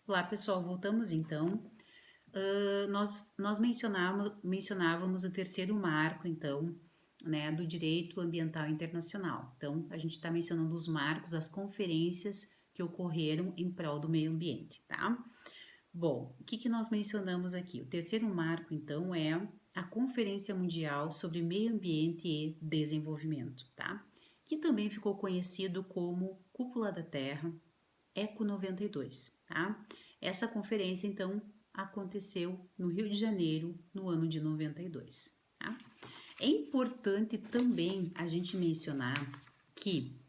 Olá, pessoal, voltamos então. Nós mencionávamos o terceiro marco, então, né, do direito ambiental internacional. Então, a gente está mencionando os marcos, as conferências que ocorreram em prol do meio ambiente, tá? Bom, o que nós mencionamos aqui? O terceiro marco, então, é a Conferência Mundial sobre Meio Ambiente e Desenvolvimento, tá? Que também ficou conhecido como Cúpula da Terra, ECO 92, tá? Essa conferência, então, aconteceu no Rio de Janeiro, no ano de 92, tá? É importante também a gente mencionar que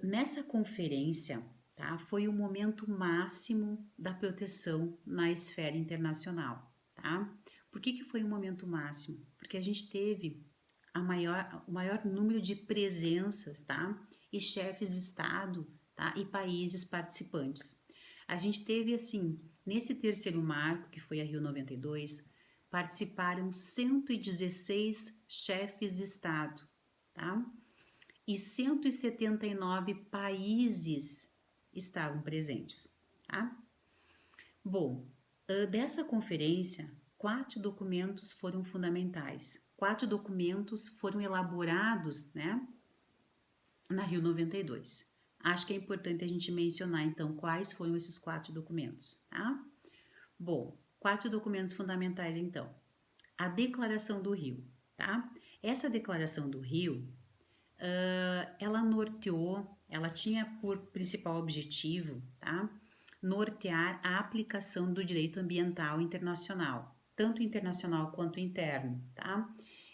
nessa conferência, tá, foi o momento máximo da proteção na esfera internacional, tá? Por que foi o momento máximo? Porque a gente teve o maior número de presenças, tá? E chefes de Estado, tá? E países participantes. A gente teve, assim, nesse terceiro marco, que foi a Rio 92, participaram 116 chefes de Estado, tá? E 179 países estavam presentes, tá? Bom, dessa conferência, 4 documentos foram fundamentais. 4 documentos foram elaborados, né, na Rio 92. Acho que é importante a gente mencionar, então, quais foram esses 4 documentos, tá? Bom, 4 documentos fundamentais, então. A Declaração do Rio, tá? Essa Declaração do Rio, ela norteou, ela tinha por principal objetivo, tá? Nortear a aplicação do direito ambiental internacional, tanto internacional quanto interno, tá?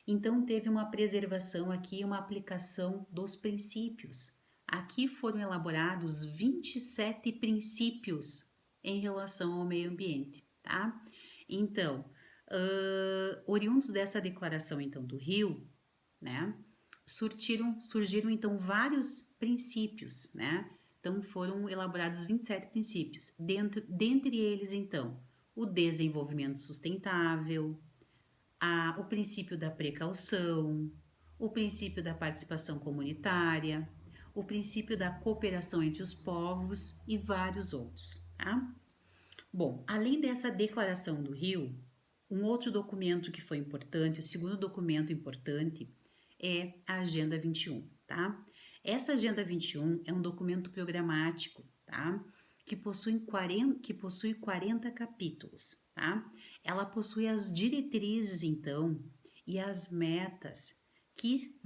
Então teve uma preservação aqui, uma aplicação dos princípios. Aqui foram elaborados 27 princípios em relação ao meio ambiente, tá? Então, oriundos dessa declaração então do Rio, né? Surgiram então vários princípios, né? Então foram elaborados 27 princípios. Dentre eles, então, o desenvolvimento sustentável, o princípio da precaução, o princípio da participação comunitária, o princípio da cooperação entre os povos e vários outros. Tá? Bom, além dessa declaração do Rio, um outro documento que foi importante, o segundo documento importante, é a Agenda 21, tá? Essa Agenda 21 é um documento programático, tá? Que possui 40 capítulos, tá? Ela possui as diretrizes, então, e as metas que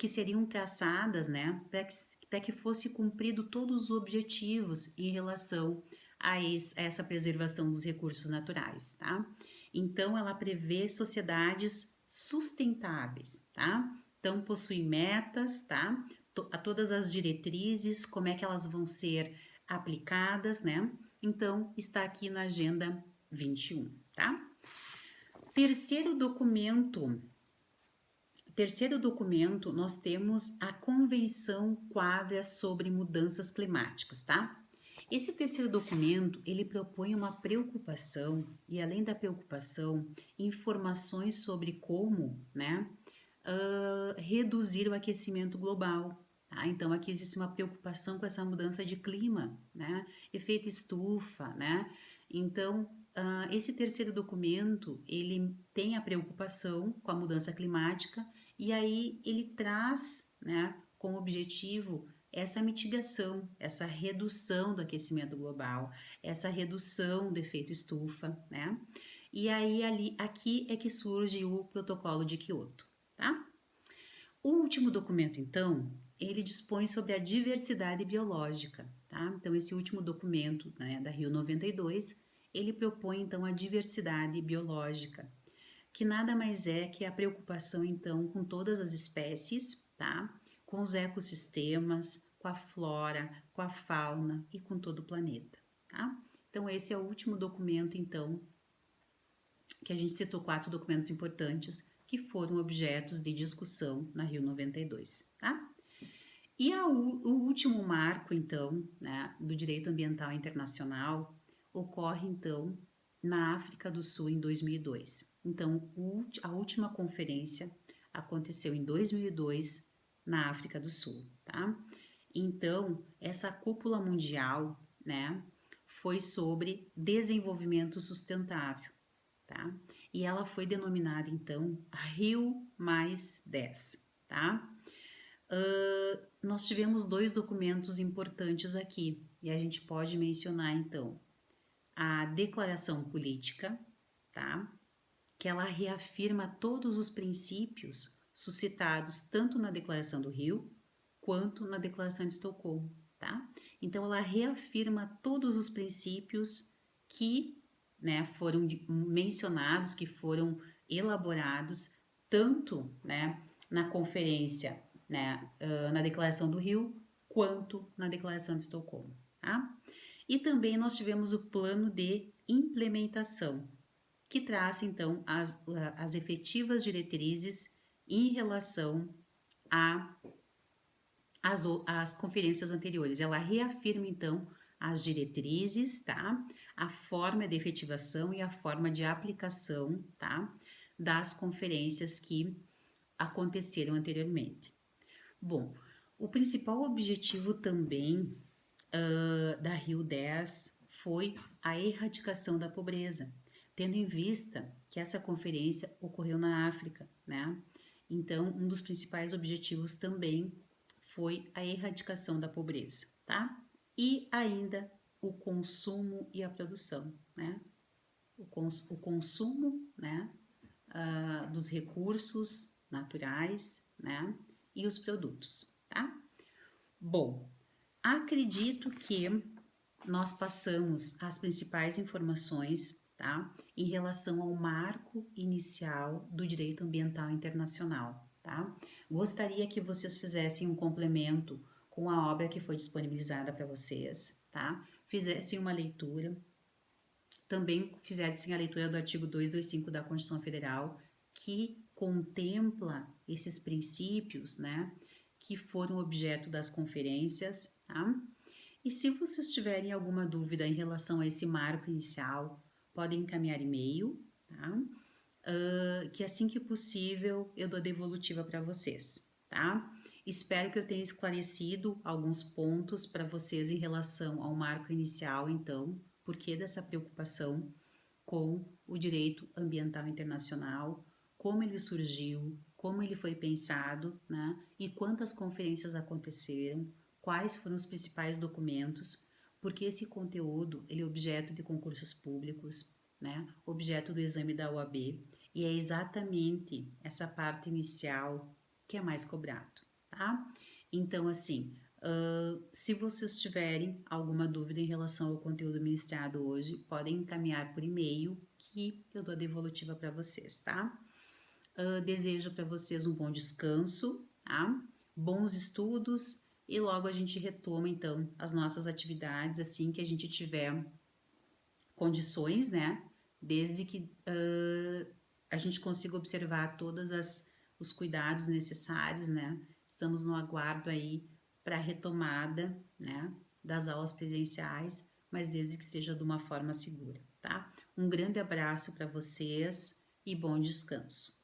seriam traçadas, né, para que fosse cumprido todos os objetivos em relação a essa preservação dos recursos naturais, tá? Então, ela prevê sociedades sustentáveis, tá? Então, possui metas, tá? A todas as diretrizes, como é que elas vão ser aplicadas, né? Então, está aqui na Agenda 21, tá? Terceiro documento, nós temos a Convenção Quadra sobre Mudanças Climáticas, tá? Esse terceiro documento, ele propõe uma preocupação e, além da preocupação, informações sobre como, né, reduzir o aquecimento global. Tá? Então, aqui existe uma preocupação com essa mudança de clima, né, efeito estufa, né? Então, esse terceiro documento, ele tem a preocupação com a mudança climática e aí ele traz, né, como objetivo essa mitigação, essa redução do aquecimento global, essa redução do efeito estufa, né? E aí aqui é que surge o Protocolo de Kyoto, tá? O último documento, então, ele dispõe sobre a diversidade biológica, tá? Então, esse último documento, né, da Rio 92, ele propõe, então, a diversidade biológica, que nada mais é que a preocupação, então, com todas as espécies, tá? Com os ecossistemas, com a flora, com a fauna e com todo o planeta, tá? Então, esse é o último documento, então, que a gente citou 4 documentos importantes que foram objetos de discussão na Rio 92, tá? E o último marco, então, né, do direito ambiental internacional ocorre, então, na África do Sul em 2002. Então, a última conferência aconteceu em 2002 na África do Sul, tá? Então, essa cúpula mundial, né, foi sobre desenvolvimento sustentável, tá? E ela foi denominada, então, Rio Mais 10, tá? Nós tivemos 2 documentos importantes aqui, e a gente pode mencionar, então, a declaração política, tá? Que ela reafirma todos os princípios suscitados tanto na Declaração do Rio quanto na Declaração de Estocolmo, tá? Então ela reafirma todos os princípios que, né, foram mencionados, que foram elaborados tanto, né, na conferência, né, na Declaração do Rio quanto na Declaração de Estocolmo, tá? E também nós tivemos o plano de implementação, que traz então as efetivas diretrizes em relação às conferências anteriores. Ela reafirma então as diretrizes, tá? A forma de efetivação e a forma de aplicação, tá? Das conferências que aconteceram anteriormente. Bom, o principal objetivo também da Rio 10 foi a erradicação da pobreza, tendo em vista que essa conferência ocorreu na África, né? Então, um dos principais objetivos também foi a erradicação da pobreza, tá? E ainda o consumo e a produção, né? O consumo, né? Dos recursos naturais, né? E os produtos, tá? Bom, acredito que nós passamos as principais informações, tá? Em relação ao marco inicial do direito ambiental internacional, tá? Gostaria que vocês fizessem um complemento com a obra que foi disponibilizada para vocês, tá? Fizessem uma leitura, também fizessem a leitura do artigo 225 da Constituição Federal, que contempla esses princípios, né? Que foram objeto das conferências, tá? E se vocês tiverem alguma dúvida em relação a esse marco inicial, podem encaminhar e-mail, tá? Que assim que possível eu dou devolutiva para vocês, tá? Espero que eu tenha esclarecido alguns pontos para vocês em relação ao marco inicial, então, por que dessa preocupação com o direito ambiental internacional, como ele surgiu, como ele foi pensado, né? E quantas conferências aconteceram, quais foram os principais documentos, porque esse conteúdo ele é objeto de concursos públicos, né? Objeto do exame da OAB, e é exatamente essa parte inicial que é mais cobrado, tá? Então, assim, se vocês tiverem alguma dúvida em relação ao conteúdo ministrado hoje, podem encaminhar por e-mail que eu dou a devolutiva para vocês, tá? Desejo para vocês um bom descanso, tá? Bons estudos e logo a gente retoma então as nossas atividades assim que a gente tiver condições, né? Desde que a gente consiga observar todos os cuidados necessários, né? Estamos no aguardo aí para a retomada, né? Das aulas presenciais, mas desde que seja de uma forma segura, tá? Um grande abraço para vocês e bom descanso.